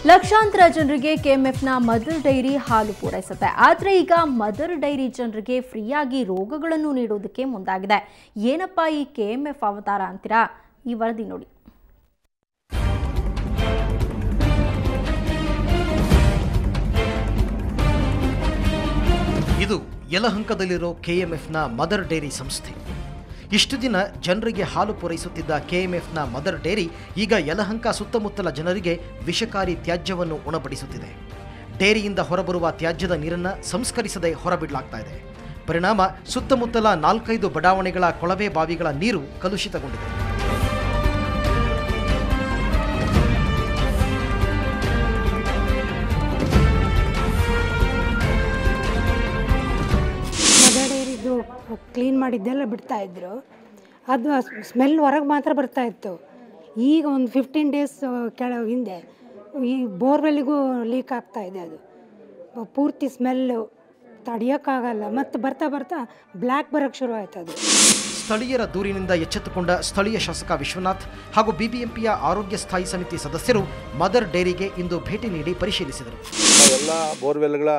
ಲಕ್ಷಾಂತರ ಜನರಿಗೆ ಕೆಎಂಎಫ್ನ mother dairy ಹಾಲು ಪೂರೈಸುತ್ತೆ. ಆದರೆ ಈಗ ಮದರ್ ಡೈರಿ ಜನರಿಗೆ ಫ್ರೀಯಾಗಿ ರೋಗಗಳನ್ನು ನೀಡೋದಕ್ಕೆ ಮುಂದಾಗಿದೆ. ಏನಪ್ಪ ಈ ಕೆಎಂಎಫ್ ಅವತಾರ ಅಂತೀರಾ? ಈ ವರದಿ ನೋಡಿ. ಇದು ಯಲಹಂಕದಲ್ಲಿರೋ ಕೆಎಂಎಫ್ನ ಮದರ್ ಡೈರಿ ಸಂಸ್ಥೆ. ಇಷ್ಟು ದಿನ ಜನರಿಗೆ ಹಾಲು ಪೂರೈಸುತ್ತಿದ್ದ ಕೆಎಂಎಫ್ನ ಮದರ್ ಡೈರಿ ಈಗ ಯಲಹಂಕ ಸುತ್ತಮುತ್ತಲ ಜನರಿಗೆ ವಿಷಕಾರಿ ತ್ಯಾಜ್ಯವನ್ನು ಉಣಬಡಿಸುತ್ತಿದೆ. ಡೈರಿಯಿಂದ ಹೊರಬರುವ ತ್ಯಾಜ್ಯದ ನೀರನ್ನು ಸಂಸ್ಕರಿಸದೆ ಹೊರಬಿಡಲಾಗ್ತಾ ಇದೆ. ಪರಿಣಾಮ ಸುತ್ತಮುತ್ತಲ 4-5 ಬಡಾವಣೆಗಳ ಕೊಳವೆ ಬಾವಿಗಳ ನೀರು ಕಲುಷಿತಗೊಂಡಿದೆ. ಕ್ಲೀನ್ ಮಾಡಿದ್ದೆಲ್ಲ ಬಿಡ್ತಾ ಇದ್ರು. ಅದು ಸ್ಮೆಲ್ ಹೊರಗೆ ಮಾತ್ರ ಬರ್ತಾ ಇತ್ತು. ಈಗ ಒಂದು 15 ಡೇಸ್ ಹಿಂದೆ ಈ ಬೋರ್ವೆಲ್ಲಿಗೂ ಲೀಕ್ ಆಗ್ತಾ ಇದೆ. ಅದು ಪೂರ್ತಿ ಸ್ಮೆಲ್ಲು ತಡೆಯೋಕ್ಕಾಗಲ್ಲ. ಮತ್ತು ಬರ್ತಾ ಬರ್ತಾ ಬ್ಲ್ಯಾಕ್ ಬರೋಕ್ಕೆ ಶುರು ಆಯ್ತು. ಅದು ಸ್ಥಳೀಯರ ದೂರಿನಿಂದ ಎಚ್ಚೆತ್ತುಕೊಂಡ ಸ್ಥಳೀಯ ಶಾಸಕ ವಿಶ್ವನಾಥ್ ಹಾಗೂ ಬಿಬಿಎಂಪಿಯ ಆರೋಗ್ಯ ಸ್ಥಾಯಿ ಸಮಿತಿ ಸದಸ್ಯರು ಮದರ್ ಡೈರಿಗೆ ಇಂದು ಭೇಟಿ ನೀಡಿ ಪರಿಶೀಲಿಸಿದರು. ಎಲ್ಲ ಬೋರ್ವೆಲ್ಗಳ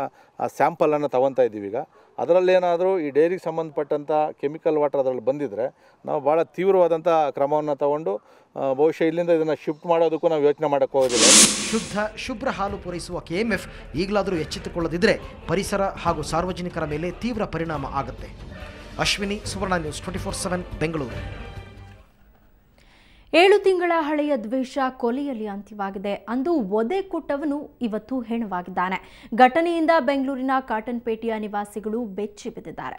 ಸ್ಯಾಂಪಲನ್ನು ತಗೊತಾ ಇದ್ದೀವಿ. ಈಗ ಅದರಲ್ಲೇನಾದರೂ ಈ ಡೈರಿಗೆ ಸಂಬಂಧಪಟ್ಟಂಥ ಕೆಮಿಕಲ್ ವಾಟರ್ ಅದರಲ್ಲಿ ಬಂದಿದ್ದರೆ ನಾವು ಭಾಳ ತೀವ್ರವಾದಂಥ ಕ್ರಮವನ್ನು ತಗೊಂಡು ಬಹುಶಃ ಇಲ್ಲಿಂದ ಇದನ್ನು ಶಿಫ್ಟ್ ಮಾಡೋದಕ್ಕೂ ನಾವು ಯೋಚನೆ ಮಾಡೋಕ್ಕೆ ಹೋಗೋದಿಲ್ಲ. ಶುದ್ಧ ಶುಭ್ರ ಹಾಲು ಪೂರೈಸುವ ಕೆಎಂಎಫ್ ಈಗಲಾದರೂ ಎಚ್ಚೆತ್ತುಕೊಳ್ಳದಿದ್ದರೆ ಪರಿಸರ ಹಾಗೂ ಸಾರ್ವಜನಿಕರ ಮೇಲೆ ತೀವ್ರ ಪರಿಣಾಮ ಆಗುತ್ತೆ. ಅಶ್ವಿನಿ, ಸುವರ್ಣ ನ್ಯೂಸ್ 24/7 ಬೆಂಗಳೂರು. 7 ತಿಂಗಳ ಹಳೆಯ ದ್ವೇಷ ಕೊಲೆಯಲ್ಲಿ ಅಂತ್ಯವಾಗಿದೆ. ಅಂದು ಒದೆ ಕೊಟ್ಟವನು ಇವತ್ತು ಹೆಣವಾಗಿದ್ದಾನೆ. ಘಟನೆಯಿಂದ ಬೆಂಗಳೂರಿನ ಕಾಟನ್ಪೇಟೆಯ ನಿವಾಸಿಗಳು ಬೆಚ್ಚಿ ಬಿದ್ದಿದ್ದಾರೆ.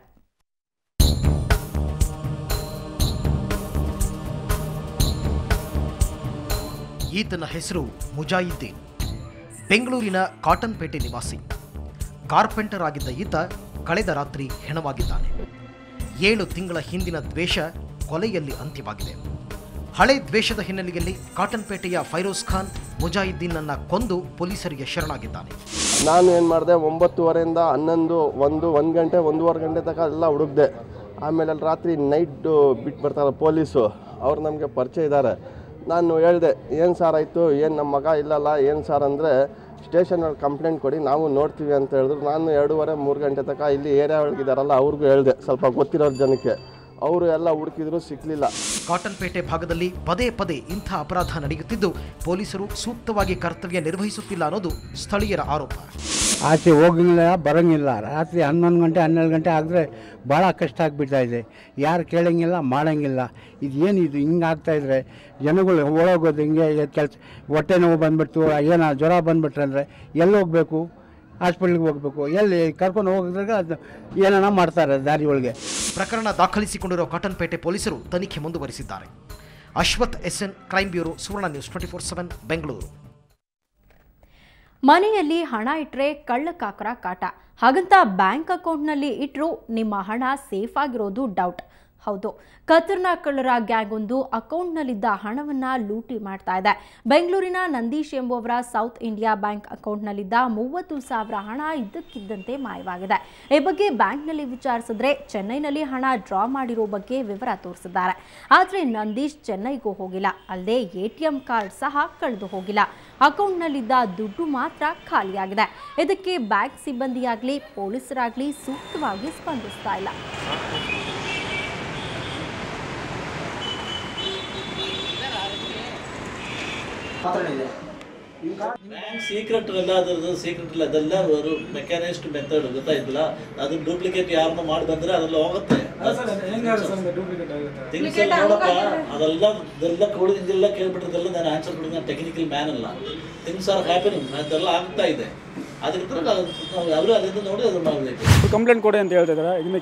ಈತನ ಹೆಸರು ಮುಜಾಹಿದ್ದೀನ್. ಬೆಂಗಳೂರಿನ ಕಾಟನ್ಪೇಟೆ ನಿವಾಸಿ. ಕಾರ್ಪೆಂಟರ್ ಆಗಿದ್ದ ಈತ ಕಳೆದ ರಾತ್ರಿ ಹೆಣವಾಗಿದ್ದಾನೆ. 7 ತಿಂಗಳ ಹಿಂದಿನ ದ್ವೇಷ ಕೊಲೆಯಲ್ಲಿ ಅಂತ್ಯವಾಗಿದೆ. ಹಳೆ ದ್ವೇಷದ ಹಿನ್ನೆಲೆಯಲ್ಲಿ ಕಾಟನ್ಪೇಟೆಯ ಫೈರೋಜ್ ಖಾನ್ ಮುಜಾಹಿದ್ದೀನನ್ನು ಕೊಂದು ಪೊಲೀಸರಿಗೆ ಶರಣಾಗಿದ್ದಾನೆ. ನಾನು ಏನು ಮಾಡಿದೆ, 9:30 11, 1 ಗಂಟೆ 1:15 ಗಂಟೆ ತನಕ ಎಲ್ಲ ಹುಡುಕ್ದೆ. ಆಮೇಲೆ ಅಲ್ಲಿ ರಾತ್ರಿ ನೈಟ್ ಬಿಟ್ಟು ಬರ್ತಾರೆ ಪೊಲೀಸು. ಅವ್ರು ನಮಗೆ ಪರಿಚಯ ಇದ್ದಾರೆ. ನಾನು ಹೇಳಿದೆ, ಏನು ಸಾರ್ ಆಯಿತು, ಏನು ನಮ್ಮ ಮಗ ಇಲ್ಲಲ್ಲ, ಏನು ಸಾರ್ ಅಂದರೆ ಸ್ಟೇಷನಲ್ಲಿ ಕಂಪ್ಲೇಂಟ್ ಕೊಡಿ, ನಾವು ನೋಡ್ತೀವಿ ಅಂತ ಹೇಳಿದ್ರು. ನಾನು 2:30-3 ಗಂಟೆ ತನಕ ಇಲ್ಲಿ ಏರಿಯಾ ಒಳಗಿದ್ದಾರಲ್ಲ ಅವ್ರಿಗೂ ಹೇಳಿದೆ, ಸ್ವಲ್ಪ ಗೊತ್ತಿರೋರ ಜನಕ್ಕೆ. ಅವರು ಎಲ್ಲ ಹುಡುಕಿದ್ರು, ಸಿಕ್ಕಲಿಲ್ಲ. ಕಾಟನ್ಪೇಟೆ ಭಾಗದಲ್ಲಿ ಪದೇ ಪದೇ ಇಂಥ ಅಪರಾಧ ನಡೆಯುತ್ತಿದ್ದು ಪೊಲೀಸರು ಸೂಕ್ತವಾಗಿ ಕರ್ತವ್ಯ ನಿರ್ವಹಿಸುತ್ತಿಲ್ಲ ಅನ್ನೋದು ಸ್ಥಳೀಯರ ಆರೋಪ. ಆಚೆ ಹೋಗಿಲ್ಲ, ಬರೋಂಗಿಲ್ಲ. ರಾತ್ರಿ 11 ಗಂಟೆ 12 ಗಂಟೆ ಆದರೆ ಭಾಳ ಕಷ್ಟ ಆಗಿಬಿಡ್ತಾ ಇದೆ. ಯಾರು ಕೇಳೋಂಗಿಲ್ಲ, ಮಾಡೋಂಗಿಲ್ಲ. ಇದೇನಿದು ಹಿಂಗಾಗ್ತಾಯಿದ್ರೆ ಜನಗಳು ಓಡೋಗೋದು ಹಿಂಗೆ ಕೆಲಸ. ಹೊಟ್ಟೆ ನೋವು ಬಂದುಬಿಡ್ತು, ಏನೋ ಜ್ವರ ಬಂದುಬಿಟ್ರೆ ಅಂದರೆ ಎಲ್ಲಿ ಹೋಗಬೇಕು? ಹಾಸ್ಪಿಟ್ಲಿಗೆ ಹೋಗಬೇಕು. ಎಲ್ಲಿ ಕರ್ಕೊಂಡು ಹೋಗಿದ್ರಾಗ ಅದು ಏನಾನ ಮಾಡ್ತಾರೆ ದಾರಿ ಒಳಗೆ. ಪ್ರಕರಣ ದಾಖಲಿಸಿಕೊಂಡಿರೋ ಕಾಟನ್ಪೇಟೆ ಪೊಲೀಸರು ತನಿಖೆ ಮುಂದುವರಿಸಿದ್ದಾರೆ. ಅಶ್ವಥ್ SN, ಕ್ರೈಮ್ ಬ್ಯೂರೋ, ಸುವರ್ಣ ನ್ಯೂಸ್ 24/7 ಬೆಂಗಳೂರು. ಮನೆಯಲ್ಲಿ ಹಣ ಇಟ್ಟರೆ ಕಳ್ಳಕಾಕರ ಕಾಟ. ಹಾಗಂತ ಬ್ಯಾಂಕ್ ಅಕೌಂಟ್ನಲ್ಲಿ ಇಟ್ಟರೂ ನಿಮ್ಮ ಹಣ ಸೇಫ್ ಆಗಿರೋದು ಡೌಟ್. ಹೌದು, ಕತರ್ನ ಕಳ್ಳರ ಗ್ಯಾಂಗ್ ಒಂದು ಅಕೌಂಟ್ನಲ್ಲಿದ್ದ ಹಣವನ್ನು ಲೂಟಿ ಮಾಡ್ತಾ ಇದೆ. ಬೆಂಗಳೂರಿನ ನಂದೀಶ್ ಎಂಬುವರ ಸೌತ್ ಇಂಡಿಯಾ ಬ್ಯಾಂಕ್ ಅಕೌಂಟ್ನಲ್ಲಿದ್ದ 30,000 ಹಣ ಇದ್ದಕ್ಕಿದ್ದಂತೆ ಮಾಯವಾಗಿದೆ. ಈ ಬಗ್ಗೆ ಬ್ಯಾಂಕ್ನಲ್ಲಿ ವಿಚಾರಿಸಿದ್ರೆ ಚೆನ್ನೈನಲ್ಲಿ ಹಣ ಡ್ರಾ ಮಾಡಿರೋ ಬಗ್ಗೆ ವಿವರ ತೋರಿಸಿದ್ದಾರೆ. ಆದರೆ ನಂದೀಶ್ ಚೆನ್ನೈಗೂ ಹೋಗಿಲ್ಲ, ಅಲ್ಲದೆ ATM ಕಾರ್ಡ್ ಸಹ ಕಳೆದು ಹೋಗಿಲ್ಲ. ಅಕೌಂಟ್ನಲ್ಲಿದ್ದ ದುಡ್ಡು ಮಾತ್ರ ಖಾಲಿಯಾಗಿದೆ. ಇದಕ್ಕೆ ಬ್ಯಾಂಕ್ ಸಿಬ್ಬಂದಿಯಾಗಲಿ ಪೊಲೀಸರಾಗಲಿ ಸೂಕ್ತವಾಗಿ ಸ್ಪಂದಿಸ್ತಾ ಇಲ್ಲ. ಬ್ಯಾಂಕ್ ಸೀಕ್ರೆಟ್ ಅಲ್ಲ, ಅದರದ್ದು ಸೀಕ್ರೆಟ್ ಇಲ್ಲ, ಅದೆಲ್ಲ ಅವರು ಮೆಕ್ಯಾನಿಸ್ಟ್ ಮೆಥಡ್ ಗೊತ್ತಾಯ್ತಲ್ಲ. ಅದು ಡೂಪ್ಲಿಕೇಟ್ ಯಾರನ್ನ ಮಾಡಿ ಬಂದ್ರೆ ಅದೆಲ್ಲ ಹೋಗುತ್ತೆ. ನೋಡಪ್ಪ, ಅದೆಲ್ಲ ಕೊಡೋದಿಲ್ಲ, ಕೇಳ್ಬಿಟ್ಟಿದ್ದೆಲ್ಲ ನಾನು ಆನ್ಸರ್ ಕೊಡೋದು. ನಾನು ಟೆಕ್ನಿಕಲ್ ಮ್ಯಾನ್ ಅಲ್ಲ. ಥಿಂಗ್ಸ್ ಆರ್ ಹ್ಯಾಪನಿಂಗ್, ಅದೆಲ್ಲ ಆಗ್ತಾ ಇದೆ. ಅದಕ್ಕೆ ಅವರು ಅಲ್ಲಿಂದ ನೋಡಿ ಅದನ್ನು ಮಾಡಬೇಕು. ಕಂಪ್ಲೇಂಟ್ ಕೊಡಿ ಅಂತ ಹೇಳ್ತಿದ್ದಾರೆ. ಇದನ್ನ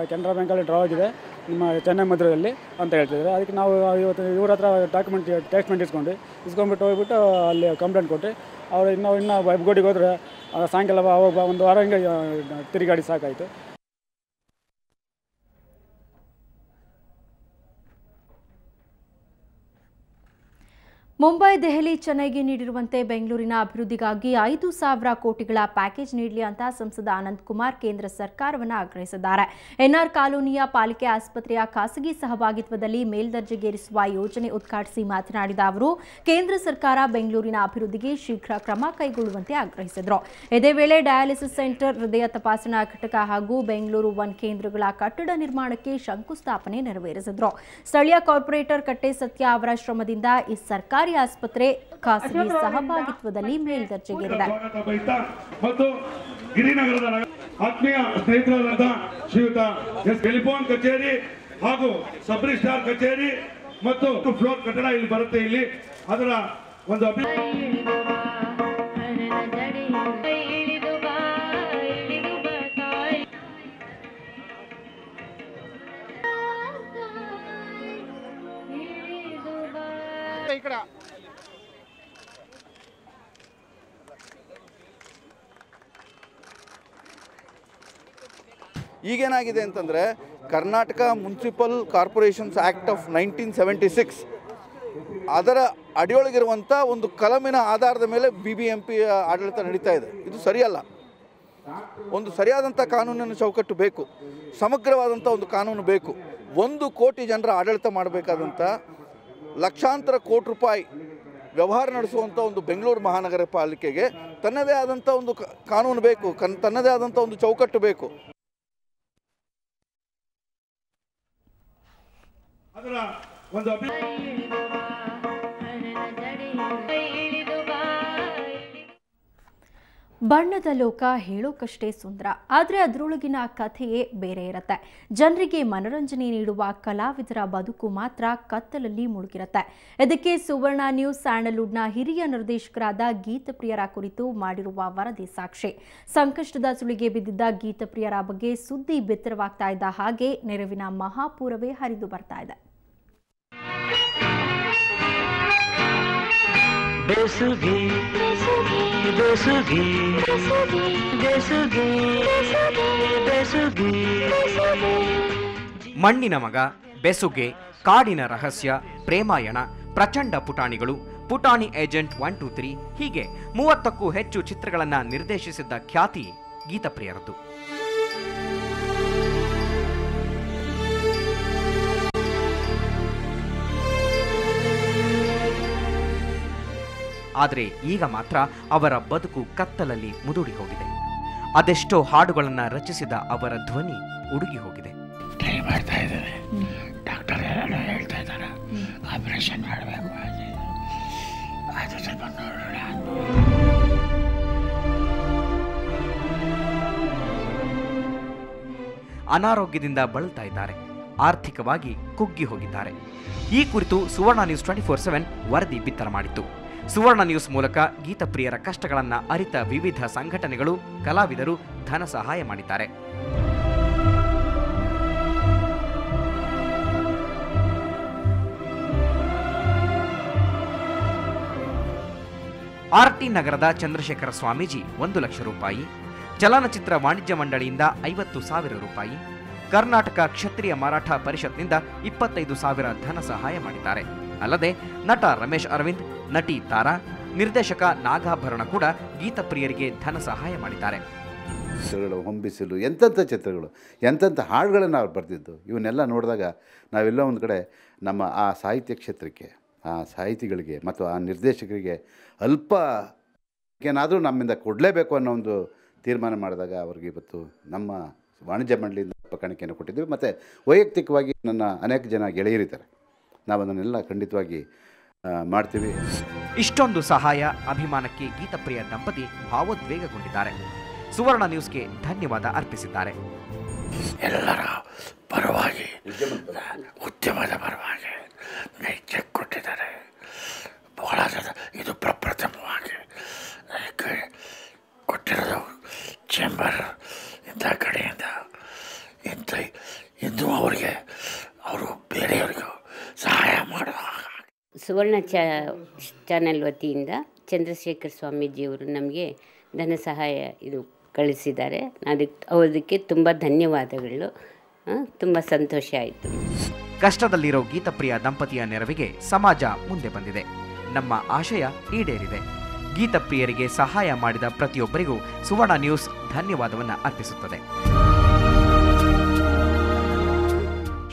ಕೆನರಾ ಬ್ಯಾಂಕಲ್ಲಿ ಡ್ರಾ ಆಗಿದೆ ನಿಮ್ಮ ಚೆನ್ನೈ ಮಧ್ಯದಲ್ಲಿ ಅಂತ ಹೇಳ್ತಿದ್ದಾರೆ. ಅದಕ್ಕೆ ನಾವು ಇವತ್ತು ಇವ್ರ ಹತ್ರ ಸ್ಟೇಟ್ಮೆಂಟ್ ಇಸ್ಕೊಂಡ್ಬಿಟ್ಟು ಹೋಗ್ಬಿಟ್ಟು ಅಲ್ಲಿ ಕಂಪ್ಲೇಂಟ್ ಕೊಟ್ಟು ಅವ್ರು ಇನ್ನೂ ಹೆಬ್ಗೋಡಿಗೆ ಹೋದರೆ ಸಾಯಂಕಾಲ ಅವಾಗ 1 ವಾರ ಹಿಂಗೆ ತಿರುಗಾಡಿ ಸಾಕಾಯಿತು. ಮುಂಬೈ, ದೆಹಲಿ, ಚೆನ್ನೈಗೆ ನೀಡಿರುವಂತೆ ಬೆಂಗಳೂರಿನ ಅಭಿವೃದ್ಧಿಗಾಗಿ 5,000 ಕೋಟಿಗಳ ಪ್ಯಾಕೇಜ್ ನೀಡಲಿ ಅಂತ ಸಂಸದ ಅನಂತ್ ಕುಮಾರ್ ಕೇಂದ್ರ ಸರ್ಕಾರವನ್ನು ಆಗ್ರಹಿಸಿದ್ದಾರೆ. ಎನ್ಆರ್ ಕಾಲೋನಿಯ ಪಾಲಿಕೆ ಆಸ್ಪತ್ರೆಯ ಖಾಸಗಿ ಸಹಭಾಗಿತ್ವದಲ್ಲಿ ಮೇಲ್ದರ್ಜೆಗೇರಿಸುವ ಯೋಜನೆ ಉದ್ಘಾಟಿಸಿ ಮಾತನಾಡಿದ ಅವರು, ಕೇಂದ್ರ ಸರ್ಕಾರ ಬೆಂಗಳೂರಿನ ಅಭಿವೃದ್ಧಿಗೆ ಶೀಘ್ರ ಕ್ರಮ ಕೈಗೊಳ್ಳುವಂತೆ ಆಗ್ರಹಿಸಿದರು. ಇದೇ ವೇಳೆ ಡಯಾಲಿಸಿಸ್ ಸೆಂಟರ್, ಹೃದಯ ತಪಾಸಣಾ ಘಟಕ ಹಾಗೂ ಬೆಂಗಳೂರು ಒನ್ ಕೇಂದ್ರಗಳ ಕಟ್ಟಡ ನಿರ್ಮಾಣಕ್ಕೆ ಶಂಕುಸ್ಥಾಪನೆ ನೆರವೇರಿಸಿದರು. ಸ್ಥಳೀಯ ಕಾರ್ಪೊರೇಟರ್ ಕಟ್ಟೆ ಸತ್ಯ ಅವರ ಶ್ರಮದಿಂದ ಈ ಸರ್ಕಾರಿ ಆಸ್ಪತ್ರೆ ಖಾಸಗಿ ಸಹಭಾಗಿತ್ವದಲ್ಲಿ ಮೇಲ್ದರ್ಜೆಗೇರಿದೆ. ಮತ್ತು ಗಿರಿನಗರದ ಆತ್ಮೀಯ ಸ್ನೇಹಿತರಾದ ಶ್ರೀಯುತ ಟೆಲಿಫೋನ್ ಕಚೇರಿ ಹಾಗೂ ಸಬ್ ರಿಜಿಸ್ಟ್ರಾರ್ ಕಚೇರಿ ಮತ್ತು ಫ್ಲೋರ್ ಕಟ್ಟಡ ಇಲ್ಲಿ ಬರುತ್ತೆ. ಇಲ್ಲಿ ಅದರ ಒಂದು ಈಗೇನಾಗಿದೆ ಅಂತಂದರೆ, Karnataka municipal corporations act of 1976 ಅದರ ಅಡಿಯೊಳಗಿರುವಂಥ ಒಂದು ಕಲಮಿನ ಆಧಾರದ ಮೇಲೆ BBMP ಆಡಳಿತ ನಡೀತಾ ಇದೆ. ಇದು ಸರಿಯಲ್ಲ. ಒಂದು ಸರಿಯಾದಂಥ ಕಾನೂನಿನ ಚೌಕಟ್ಟು ಬೇಕು, ಸಮಗ್ರವಾದಂಥ ಒಂದು ಕಾನೂನು ಬೇಕು. 1 ಕೋಟಿ ಜನರ ಆಡಳಿತ ಮಾಡಬೇಕಾದಂಥ, ಲಕ್ಷಾಂತರ ಕೋಟಿ ರೂಪಾಯಿ ವ್ಯವಹಾರ ನಡೆಸುವಂಥ ಒಂದು ಬೆಂಗಳೂರು ಮಹಾನಗರ ಪಾಲಿಕೆಗೆ ತನ್ನದೇ ಆದಂಥ ಒಂದು ಕಾನೂನು ಬೇಕು, ತನ್ನದೇ ಆದಂಥ ಒಂದು ಚೌಕಟ್ಟು ಬೇಕು. ಅದರ ಒಂದು ಬಣ್ಣದ ಲೋಕ ಹೇಳೋಕಷ್ಟೇ ಸುಂದರ, ಆದರೆ ಅದರೊಳಗಿನ ಕಥೆಯೇ ಬೇರೆ ಇರುತ್ತೆ. ಜನರಿಗೆ ಮನರಂಜನೆ ನೀಡುವ ಕಲಾವಿದರ ಬದುಕು ಮಾತ್ರ ಕತ್ತಲಲ್ಲಿ ಮುಳುಗಿರುತ್ತೆ. ಇದಕ್ಕೆ ಸುವರ್ಣ ನ್ಯೂಸ್ ಸ್ಯಾಂಡಲ್ವುಡ್ನ ಹಿರಿಯ ನಿರ್ದೇಶಕರಾದ ಗೀತಪ್ರಿಯರ ಕುರಿತು ಮಾಡಿರುವ ವರದಿ ಸಾಕ್ಷಿ. ಸಂಕಷ್ಟದ ಸುಳಿಗೆ ಬಿದ್ದಿದ್ದ ಗೀತಪ್ರಿಯರ ಬಗ್ಗೆ ಸುದ್ದಿ ಬಿತ್ತರವಾಗ್ತಾ ಇದ್ದ ಹಾಗೆ ನೆರವಿನ ಮಹಾಪೂರವೇ ಹರಿದು ಬರ್ತಾ ಇದೆ. ಮಣ್ಣಿನ ಮಗ, ಬೆಸುಗೆ, ಕಾಡಿನ ರಹಸ್ಯ, ಪ್ರೇಮಾಯಣ, ಪ್ರಚಂಡ ಪುಟಾಣಿಗಳು, ಪುಟಾಣಿ ಏಜೆಂಟ್ 1, 2, 3 ಹೀಗೆ 30ಕ್ಕೂ ಹೆಚ್ಚು ಚಿತ್ರಗಳನ್ನು ನಿರ್ದೇಶಿಸಿದ್ದ ಖ್ಯಾತಿ ಗೀತಪ್ರಿಯರದ್ದು. ಆದರೆ ಈಗ ಮಾತ್ರ ಅವರ ಬದುಕು ಕತ್ತಲಲ್ಲಿ ಮುದುಡಿ ಹೋಗಿದೆ. ಅದೆಷ್ಟೋ ಹಾಡುಗಳನ್ನು ರಚಿಸಿದ ಅವರ ಧ್ವನಿ ಉಡುಗಿ ಹೋಗಿದೆ. ಟ್ರೈ ಮಾಡ್ತಾ ಇದ್ದಾರೆ, ಡಾಕ್ಟರ್ ಎಲ್ಲ ಹೇಳ್ತಾ ಇದ್ದಾರೆ ಆಪರೇಷನ್ ಮಾಡಬೇಕು, ಅದು ಸ್ವಲ್ಪ ನೋಡೋಣ. ಅನಾರೋಗ್ಯದಿಂದ ಬಳಲ್ತಾ ಇದ್ದಾರೆ, ಆರ್ಥಿಕವಾಗಿ ಕುಗ್ಗಿ ಹೋಗಿದ್ದಾರೆ. ಈ ಕುರಿತು ಸುವರ್ಣ ನ್ಯೂಸ್ 24/7 ವರದಿ ಬಿತ್ತರ ಮಾಡಿತ್ತು. ಸುವರ್ಣ ನ್ಯೂಸ್ ಮೂಲಕ ಗೀತಪ್ರಿಯರ ಕಷ್ಟಗಳನ್ನು ಅರಿತ ವಿವಿಧ ಸಂಘಟನೆಗಳು, ಕಲಾವಿದರು ಧನ ಸಹಾಯ ಮಾಡಿದ್ದಾರೆ. RT ನಗರದ ಚಂದ್ರಶೇಖರ ಸ್ವಾಮೀಜಿ 1 ಲಕ್ಷ ರೂಪಾಯಿ, ಚಲನಚಿತ್ರ ವಾಣಿಜ್ಯ ಮಂಡಳಿಯಿಂದ 50,000 ರೂಪಾಯಿ, ಕರ್ನಾಟಕ ಕ್ಷತ್ರಿಯ ಮರಾಠ ಪರಿಷತ್ನಿಂದ 25,000 ಧನ ಸಹಾಯ ಮಾಡಿದ್ದಾರೆ. ಅಲ್ಲದೆ ನಟ ರಮೇಶ್ ಅರವಿಂದ್, ನಟಿ ತಾರಾ, ನಿರ್ದೇಶಕ ನಾಗಾಭರಣ ಕೂಡ ಗೀತಪ್ರಿಯರಿಗೆ ಧನ ಸಹಾಯ ಮಾಡಿದ್ದಾರೆ. ಚಿತ್ರಗಳು, ಹೊಂಬಿಸಿಲು, ಎಂತೆಂಥ ಚಿತ್ರಗಳು, ಎಂತೆಂಥ ಹಾಡುಗಳನ್ನು ಅವ್ರು ಬರೆದಿದ್ದು, ಇವನ್ನೆಲ್ಲ ನೋಡಿದಾಗ ನಾವೆಲ್ಲ ಒಂದು ಕಡೆ ನಮ್ಮ ಆ ಸಾಹಿತ್ಯ ಕ್ಷೇತ್ರಕ್ಕೆ, ಆ ಸಾಹಿತಿಗಳಿಗೆ ಮತ್ತು ಆ ನಿರ್ದೇಶಕರಿಗೆ ಅಲ್ಪ ಏನಾದರೂ ನಮ್ಮಿಂದ ಕೊಡಲೇಬೇಕು ಅನ್ನೋ ಒಂದು ತೀರ್ಮಾನ ಮಾಡಿದಾಗ ಅವ್ರಿಗೆ ಇವತ್ತು ನಮ್ಮ ವಾಣಿಜ್ಯ ಮಂಡಳಿಯಿಂದ ಕಾಣಿಕೆಯನ್ನು ಕೊಟ್ಟಿದ್ದೀವಿ. ಮತ್ತು ವೈಯಕ್ತಿಕವಾಗಿ ನನ್ನ ಅನೇಕ ಜನ ಗೆಳೆಯರಿದ್ದಾರೆ, ನಾವು ಅದನ್ನೆಲ್ಲ ಖಂಡಿತವಾಗಿ ಮಾಡ್ತೀವಿ. ಇಷ್ಟೊಂದು ಸಹಾಯ, ಅಭಿಮಾನಕ್ಕೆ ಗೀತಪ್ರಿಯ ದಂಪತಿ ಭಾವೋದ್ವೇಗಗೊಂಡಿದ್ದಾರೆ. ಸುವರ್ಣ ನ್ಯೂಸ್ಗೆ ಧನ್ಯವಾದ ಅರ್ಪಿಸಿದ್ದಾರೆ. ಎಲ್ಲರ ಪರವಾಗಿ, ಉದ್ಯಮದ ಪರವಾಗಿ ಚೆಕ್ ಕೊಟ್ಟಿದ್ದಾರೆ. ಬಹಳ ಇದು ಪ್ರಪ್ರಥಮವಾಗಿ ಕೊಟ್ಟಿರೋದು ಚೇಂಬರ್ ಇಂಥ ಕಡೆಯಿಂದ ಇನ್ನೂ ಅವರಿಗೆ ಅವರು ಬೇರೆಯವರಿಗೂ ಸಹಾಯ ಮಾಡುವ. ಸುವರ್ಣ ಚಾನೆಲ್ ವತಿಯಿಂದ ಚಂದ್ರಶೇಖರ್ ಸ್ವಾಮೀಜಿಯವರು ನಮಗೆ ಧನ ಸಹಾಯ ಇದು ಕಳಿಸಿದ್ದಾರೆ. ಅದಕ್ಕೆ ತುಂಬ ಧನ್ಯವಾದಗಳು. ತುಂಬ ಸಂತೋಷ ಆಯಿತು. ಕಷ್ಟದಲ್ಲಿರೋ ಗೀತಪ್ರಿಯ ದಂಪತಿಯ ನೆರವಿಗೆ ಸಮಾಜ ಮುಂದೆ ಬಂದಿದೆ. ನಮ್ಮ ಆಶಯ ಈಡೇರಿದೆ. ಗೀತಪ್ರಿಯರಿಗೆ ಸಹಾಯ ಮಾಡಿದ ಪ್ರತಿಯೊಬ್ಬರಿಗೂ ಸುವರ್ಣ ನ್ಯೂಸ್ ಧನ್ಯವಾದವನ್ನು ಅರ್ಪಿಸುತ್ತದೆ.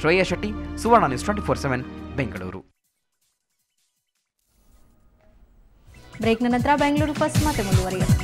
ಶ್ರೇಯಾ ಶೆಟ್ಟಿ, ಸುವರ್ಣ ನ್ಯೂಸ್ 24/7 ಬೆಂಗಳೂರು. ಬ್ರೇಕ್ನ ನಂತರ ಬೆಂಗಳೂರು ಫಸ್ಟ್ ಮತ್ತೆ ಮುಂದುವರಿಯುತ್ತೆ.